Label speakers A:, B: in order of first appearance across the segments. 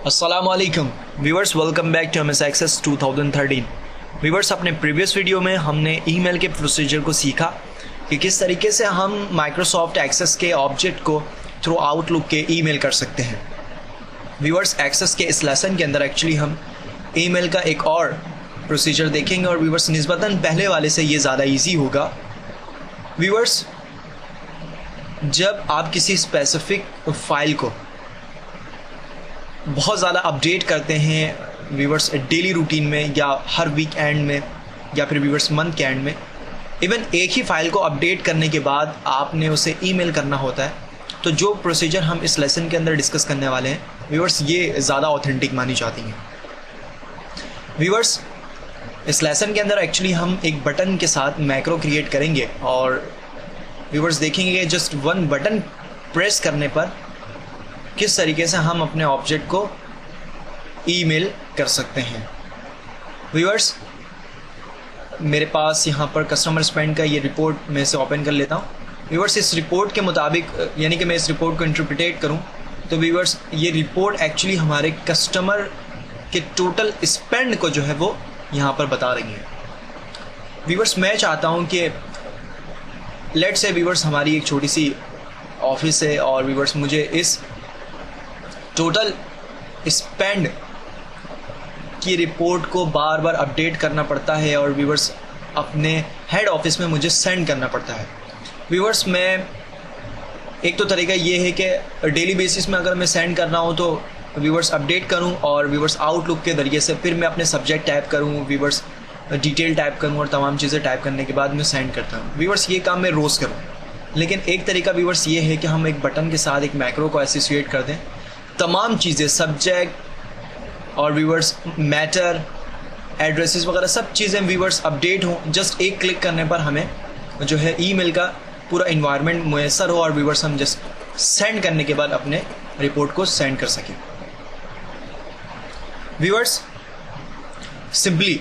A: अस्सलामुअलैकुम viewers, welcome back to MS Access 2013। Viewers, अपने previous video में हमने ईमेल के प्रोसीजर को सीखा कि किस तरीके से हम माइक्रोसॉफ्ट एक्सेस के ऑब्जेक्ट को थ्रू आउटलुक के ईमेल कर सकते हैं। व्यूवर्स, एक्सेस के इस लेसन के अंदर एक्चुअली हम ईमेल का एक और प्रोसीजर देखेंगे और व्यूवर्स निस्बतन पहले वाले से ये ज़्यादा ईजी होगा। व्यूवर्स, जब आप किसी स्पेसिफिक फाइल को बहुत ज़्यादा अपडेट करते हैं व्यूवर्स डेली रूटीन में या हर वीक एंड में या फिर व्यूवर्स मंथ के एंड में, इवन एक ही फाइल को अपडेट करने के बाद आपने उसे ईमेल करना होता है, तो जो प्रोसीजर हम इस लेसन के अंदर डिस्कस करने वाले हैं व्यूवर्स, ये ज़्यादा ऑथेंटिक मानी जाती हैं। व्यूवर्स, इस लेसन के अंदर एक्चुअली हम एक बटन के साथ मैक्रो क्रिएट करेंगे और व्यूवर्स देखेंगे कि जस्ट वन बटन प्रेस करने पर किस तरीके से हम अपने ऑब्जेक्ट को ईमेल कर सकते हैं। व्यूअर्स, मेरे पास यहाँ पर कस्टमर स्पेंड का ये रिपोर्ट मैं इसे ओपन कर लेता हूँ। व्यूअर्स, इस रिपोर्ट के मुताबिक यानी कि मैं इस रिपोर्ट को इंटरप्रिटेट करूँ तो व्यूअर्स ये रिपोर्ट एक्चुअली हमारे कस्टमर के टोटल स्पेंड को जो है वो यहाँ पर बता रही है। व्यूअर्स, मैं चाहता हूँ कि लेट्स से व्यूअर्स हमारी एक छोटी सी ऑफिस है और व्यूअर्स मुझे इस टोटल स्पेंड की रिपोर्ट को बार बार अपडेट करना पड़ता है और व्यूवर्स अपने हेड ऑफिस में मुझे सेंड करना पड़ता है। व्यूवर्स, मैं एक तो तरीका ये है कि डेली बेसिस में अगर मैं सेंड कर रहा हूँ तो व्यूवर्स अपडेट करूँ और व्यूवर्स आउटलुक के ज़रिए से फिर मैं अपने सब्जेक्ट टाइप करूँ, व्यूवर्स डिटेल टाइप करूँ और तमाम चीज़ें टाइप करने के बाद मैं सेंड करता हूँ। व्यूवर्स, ये काम मैं रोज़ करूँ, लेकिन एक तरीका व्यूवर्स ये है कि हम एक बटन के साथ एक मैक्रो को एसोसिएट कर दें, तमाम चीज़ें सब्जेक्ट और व्यूवर्स मैटर एड्रेसेस वगैरह सब चीज़ें व्यूवर्स अपडेट हों। जस्ट एक क्लिक करने पर हमें जो है ईमेल का पूरा इन्वायरमेंट मुयसर हो और व्यूवर्स हम जस्ट सेंड करने के बाद अपने रिपोर्ट को सेंड कर सकें। व्यूवर्स, सिंपली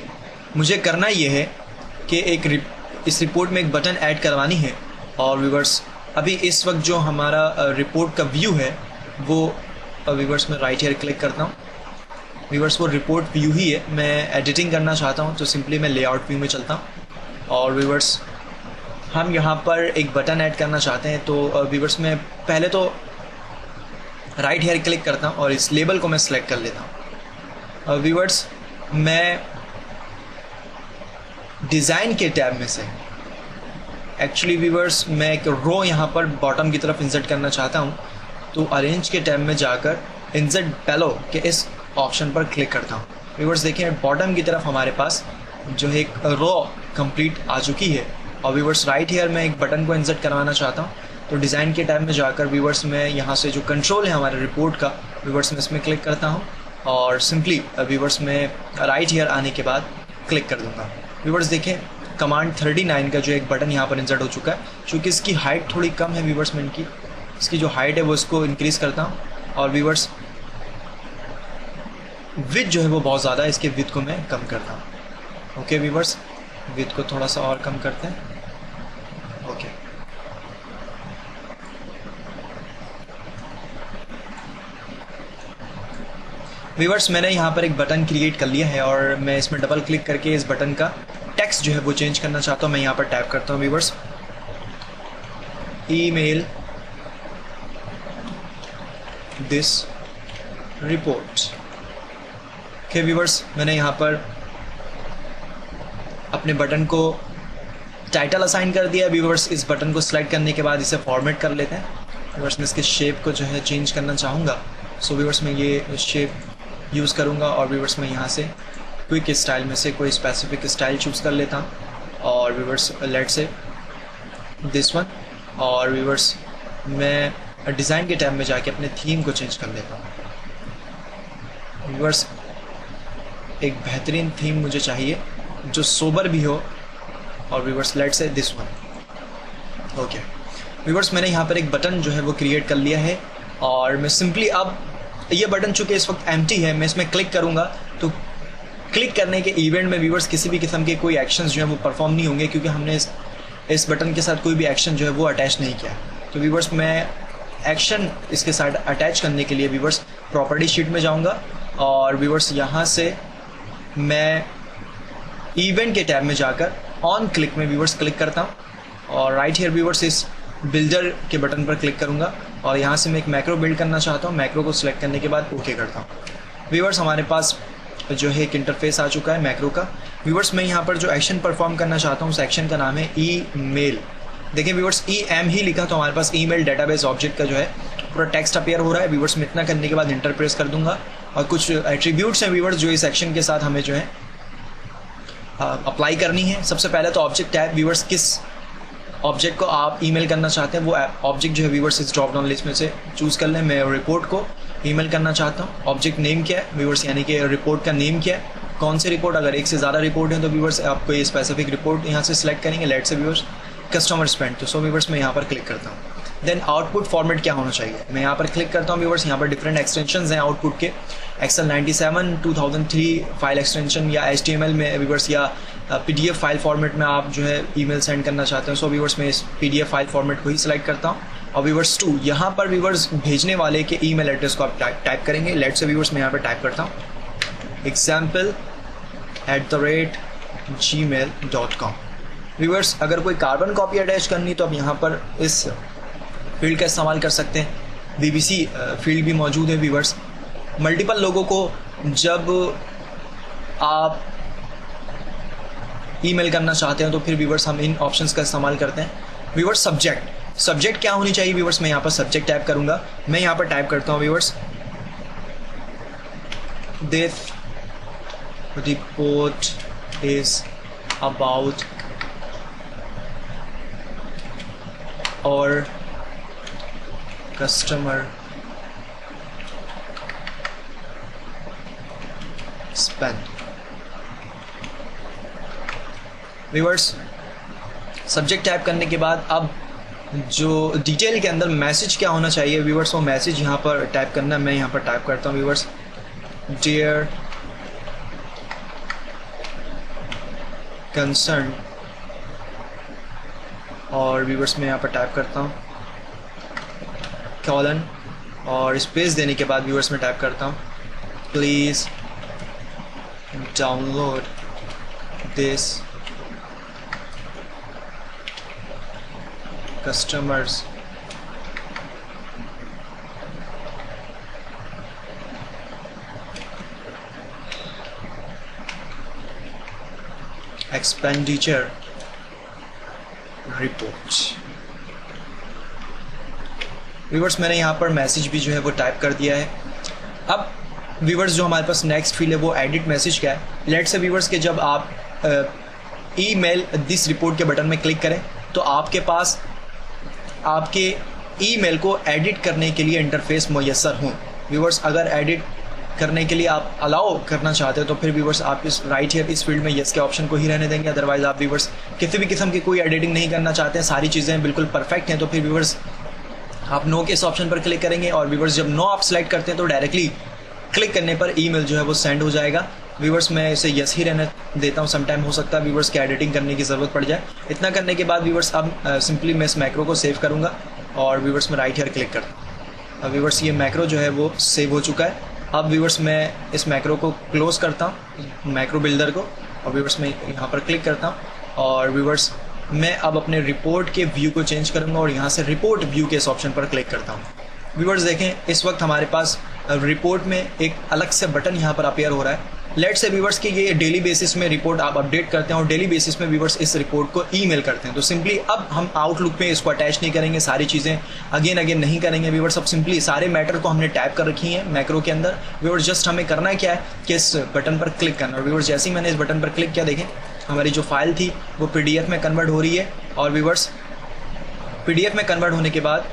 A: मुझे करना ये है कि इस रिपोर्ट में एक बटन ऐड करवानी है और व्यूवर्स अभी इस वक्त जो हमारा रिपोर्ट का व्यू है वो व्यूवर्स मैं राइट ईयर क्लिक करता हूँ। व्यूवर्स, वो रिपोर्ट व्यू ही है, मैं एडिटिंग करना चाहता हूँ तो सिंपली मैं लेआउट व्यू में चलता हूँ और व्यूवर्स हम यहाँ पर एक बटन ऐड करना चाहते हैं तो व्यूवर्स मैं पहले तो राइट ईयर क्लिक करता हूँ और इस लेबल को मैं सेलेक्ट कर लेता हूँ। व्यूवर्स, मैं डिज़ाइन के टैब में से एक्चुअली व्यूवर्स मैं एक रो यहाँ पर बॉटम की तरफ इंसर्ट करना चाहता हूँ, तो अरेंज के टैब में जाकर इंसर्ट बेलो के इस ऑप्शन पर क्लिक करता हूँ। व्यूवर्स देखिए बॉटम की तरफ हमारे पास जो है एक रो कंप्लीट आ चुकी है और व्यूवर्स राइट ईयर में एक बटन को इंसर्ट करवाना चाहता हूँ, तो डिज़ाइन के टैब में जाकर व्यूवर्स मैं यहाँ से जो कंट्रोल है हमारे रिपोर्ट का व्यूवर्स मैं इसमें क्लिक करता हूँ और सिंपली व्यूवर्स में राइट ईयर आने के बाद क्लिक कर दूँगा। व्यूवर्स देखें कमांड 39 का जो एक बटन यहाँ पर इंसर्ट हो चुका है। चूँकि इसकी हाइट थोड़ी कम है व्यूवर्स, मैं इसकी जो हाइट है वो इसको इंक्रीज़ करता हूँ और व्यूवर्स विड्थ जो है वो बहुत ज़्यादा है, इसके विड्थ को मैं कम करता हूँ। ओके व्यूवर्स, विड्थ को थोड़ा सा और कम करते हैं। ओके, व्यूवर्स मैंने यहाँ पर एक बटन क्रिएट कर लिया है और मैं इसमें डबल क्लिक करके इस बटन का टेक्स्ट जो है वो चेंज करना चाहता हूँ। मैं यहाँ पर टाइप करता हूँ viewers email this report. Okay viewers, मैंने यहाँ पर अपने बटन को टाइटल असाइन कर दिया। व्यूवर्स, इस बटन को सिलेक्ट करने के बाद इसे फॉर्मेट कर लेते हैं। व्यूवर्स, मैं इसके शेप को जो है चेंज करना चाहूँगा, सो व्यूवर्स मैं ये शेप यूज़ करूँगा और व्यूवर्स मैं यहाँ से क्विक स्टाइल में से कोई स्पेसिफिक स्टाइल चूज़ कर लेता हूँ और व्यूवर्स लेट से दिस वन और व्यूवर्स मैं डिज़ाइन के टैब में जाके अपने थीम को चेंज कर लेता हूँ। व्यूवर्स, एक बेहतरीन थीम मुझे चाहिए जो सोबर भी हो और व्यूवर्स लेट से दिस वन। ओके व्यूवर्स, मैंने यहाँ पर एक बटन जो है वो क्रिएट कर लिया है और मैं सिंपली अब ये बटन चूँकि इस वक्त एम्प्टी है, मैं इसमें क्लिक करूँगा तो क्लिक करने के इवेंट में व्यूवर्स किसी भी किस्म के कोई एक्शंस जो है वो परफॉर्म नहीं होंगे क्योंकि हमने इस बटन के साथ कोई भी एक्शन जो है वो अटैच नहीं किया। तो व्यूवर्स मैं एक्शन इसके साथ अटैच करने के लिए व्यूवर्स प्रॉपर्टी शीट में जाऊंगा और व्यूअर्स यहाँ से मैं इवेंट के टैब में जाकर ऑन क्लिक में व्यूअर्स क्लिक करता हूँ और राइट हियर व्यूअर्स इस बिल्डर के बटन पर क्लिक करूँगा और यहाँ से मैं एक मैक्रो बिल्ड करना चाहता हूँ। मैक्रो को सिलेक्ट करने के बाद ओके करता हूँ। व्यूअर्स हमारे पास जो है एक इंटरफेस आ चुका है मैक्रो का। व्यूअर्स मैं यहाँ पर जो एक्शन परफॉर्म करना चाहता हूँ उस एक्शन का नाम है ईमेल। देखिए व्यूअर्स EM ही लिखा तो हमारे पास ईमेल डेटाबेस ऑब्जेक्ट का जो है पूरा टेक्स्ट अपीयर हो रहा है। व्यूअर्स मैं इतना करने के बाद इंटर प्रेस कर दूंगा और कुछ एट्रीब्यूट्स हैं व्यूअर्स जो इस एक्शन के साथ हमें जो है अप्लाई करनी है। सबसे पहले तो ऑब्जेक्ट टैब, व्यूअर्स किस ऑब्जेक्ट को आप ईमेल करना चाहते हैं वो ऑब्जेक्ट जो है व्यूअर्स इस ड्रॉप डाउन लिस्ट में से चूज़ कर लें। मैं रिपोर्ट को ईमेल करना चाहता हूँ। ऑब्जेक्ट नेम क्या है व्यूअर्स, यानी कि रिपोर्ट का नेम क्या है, कौन सी रिपोर्ट, अगर एक से ज़्यादा रिपोर्ट है तो व्यूअर्स आपको ये स्पेसिफिक रिपोर्ट यहाँ से सिलेक्ट करेंगे। लेट से व्यूअर्स कस्टमर स्पेंड, तो सो व्यूअर्स मैं यहाँ पर क्लिक करता हूँ। देन आउटपुट फॉर्मेट क्या होना चाहिए, मैं यहाँ पर क्लिक करता हूँ। व्यूअर्स यहाँ पर डिफरेंट एक्सटेंशंस हैं आउटपुट के, एक्सेल 97 2003 फाइल एक्सटेंशन या HTML में व्यूअर्स या PDF फाइल फॉर्मेट में आप जो है ईमेल सेंड करना चाहते हैं। सो व्यूअर्स मैं इस PDF फाइल फॉर्मेट को ही सिलेक्ट करता हूँ। और व्यूअर्स 2 यहाँ पर व्यूअर्स भेजने वाले के ईमेल एड्रेस को आप टाइप करेंगे। लेट से व्यूअर्स मैं यहाँ पर टाइप करता हूँ example@gmail.com। व्यूअर्स अगर कोई कार्बन कॉपी अटैच करनी तो आप यहाँ पर इस फील्ड का इस्तेमाल कर सकते हैं। BBC फील्ड भी मौजूद है व्यूअर्स। मल्टीपल लोगों को जब आप ईमेल करना चाहते हैं तो फिर व्यूअर्स हम इन ऑप्शंस का इस्तेमाल करते हैं। व्यूअर्स सब्जेक्ट क्या होनी चाहिए व्यूअर्स, मैं यहाँ पर सब्जेक्ट टाइप करूँगा। मैं यहाँ पर टाइप करता हूँ viewers this report is about our customer spend. Viewers subject type करने के बाद अब जो डिटेल के अंदर मैसेज क्या होना चाहिए व्यूअर्स, वो मैसेज यहाँ पर टाइप करना है। मैं यहाँ पर टाइप करता हूँ व्यूअर्स डियर कंसर्न, और व्यूअर्स मैं यहाँ पर टाइप करता हूँ कॉलन और स्पेस देने के बाद व्यूअर्स में टाइप करता हूँ please download this customers expenditure report. Viewers मैंने यहाँ पर मैसेज भी जो है वो टाइप कर दिया है। अब व्यूअर्स जो हमारे पास नेक्स्ट फील्ड है वो एडिट मैसेज क्या है। लेट्स से व्यूअर्स के जब आप ईमेल दिस रिपोर्ट के बटन में क्लिक करें तो आपके पास आपके ईमेल को एडिट करने के लिए इंटरफेस मुयस्सर हों। व्यूअर्स अगर एडिट करने के लिए आप अलाउ करना चाहते हैं तो फिर व्यूअर्स आप इस राइट हियर इस फील्ड में यस के ऑप्शन को ही रहने देंगे। अदरवाइज आप व्यूअर्स किसी भी किस्म की कोई एडिटिंग नहीं करना चाहते हैं, सारी चीज़ें बिल्कुल परफेक्ट हैं, तो फिर व्यूअर्स आप नो के इस ऑप्शन पर क्लिक करेंगे। और व्यूअर्स जब नो आप सेलेक्ट करते हैं तो डायरेक्टली क्लिक करने पर ईमेल जो है वो सेंड हो जाएगा। व्यूअर्स मैं इसे यस ही रहने देता हूँ। समटाइम हो सकता है व्यूअर्स की एडिटिंग करने की ज़रूरत पड़ जाए। इतना करने के बाद व्यूअर्स अब सिंपली मैं इस मैक्रो को सेव करूँगा और व्यूअर्स में राइट हियर क्लिक करता हूँ। अब व्यूअर्स ये मैक्रो जो है वो सेव हो चुका है। अब व्यूअर्स मैं इस मैक्रो को क्लोज करता हूँ, मैक्रो बिल्डर को, और व्यूअर्स मैं यहाँ पर क्लिक करता हूँ और व्यूअर्स मैं अब अपने रिपोर्ट के व्यू को चेंज करूँगा और यहाँ से रिपोर्ट व्यू के इस ऑप्शन पर क्लिक करता हूँ। व्यूअर्स देखें इस वक्त हमारे पास रिपोर्ट में एक अलग से बटन यहाँ पर अपीयर हो रहा है। लेट्स से व्यूअर्स कि ये डेली बेसिस में रिपोर्ट आप अपडेट करते हैं और डेली बेसिस में व्यूअर्स इस रिपोर्ट को ईमेल करते हैं, तो सिंपली अब हम आउटलुक में इसको अटैच नहीं करेंगे, सारी चीज़ें अगेन नहीं करेंगे व्यूअर्स। अब सिंपली सारे मैटर को हमने टाइप कर रखी हैं मैक्रो के अंदर। व्यूअर्स जस्ट हमें करना है क्या है कि इस बटन पर क्लिक करना। और व्यूअर्स जैसे ही मैंने इस बटन पर क्लिक किया देखें हमारी जो फाइल थी वो PDF में कन्वर्ट हो रही है। और व्यूअर्स PDF में कन्वर्ट होने के बाद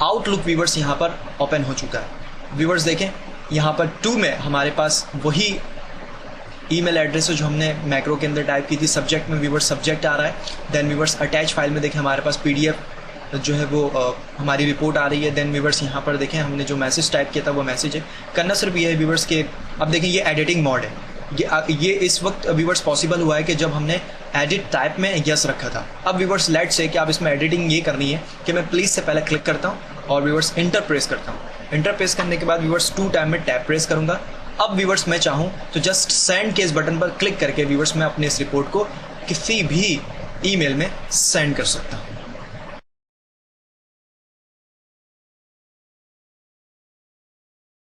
A: आउटलुक व्यूअर्स यहाँ पर ओपन हो चुका है। व्यूअर्स देखें यहाँ पर 2 में हमारे पास वही ईमेल एड्रेस है जो हमने मैक्रो के अंदर टाइप की थी। सब्जेक्ट में व्यूअर्स सब्जेक्ट आ रहा है। देन व्यूअर्स अटैच फाइल में देखें हमारे पास PDF जो है वो हमारी रिपोर्ट आ रही है। देन व्यूअर्स यहाँ पर देखें हमने जो मैसेज टाइप किया था वो मैसेज है। करना सिर्फ ये है व्यूअर्स के अब देखें ये एडिटिंग मोड है। ये इस वक्त व्यूअर्स पॉसिबल हुआ है कि जब हमने एडिट टाइप में यस रखा था। अब व्यूअर्स लेट्स से कि आप इसमें एडिटिंग ये करनी है कि मैं प्लीज़ से पहले क्लिक करता हूँ और व्यूअर्स इंटर प्रेस करता हूँ। इंटर प्रेस करने के बाद व्यूअर्स 2 टाइम में टैब प्रेस करूंगा। अब व्यूअर्स मैं चाहूँ तो जस्ट सेंड के इस बटन पर क्लिक करके व्यूअर्स मैं अपने इस रिपोर्ट को किसी भी ईमेल में सेंड कर सकता हूँ।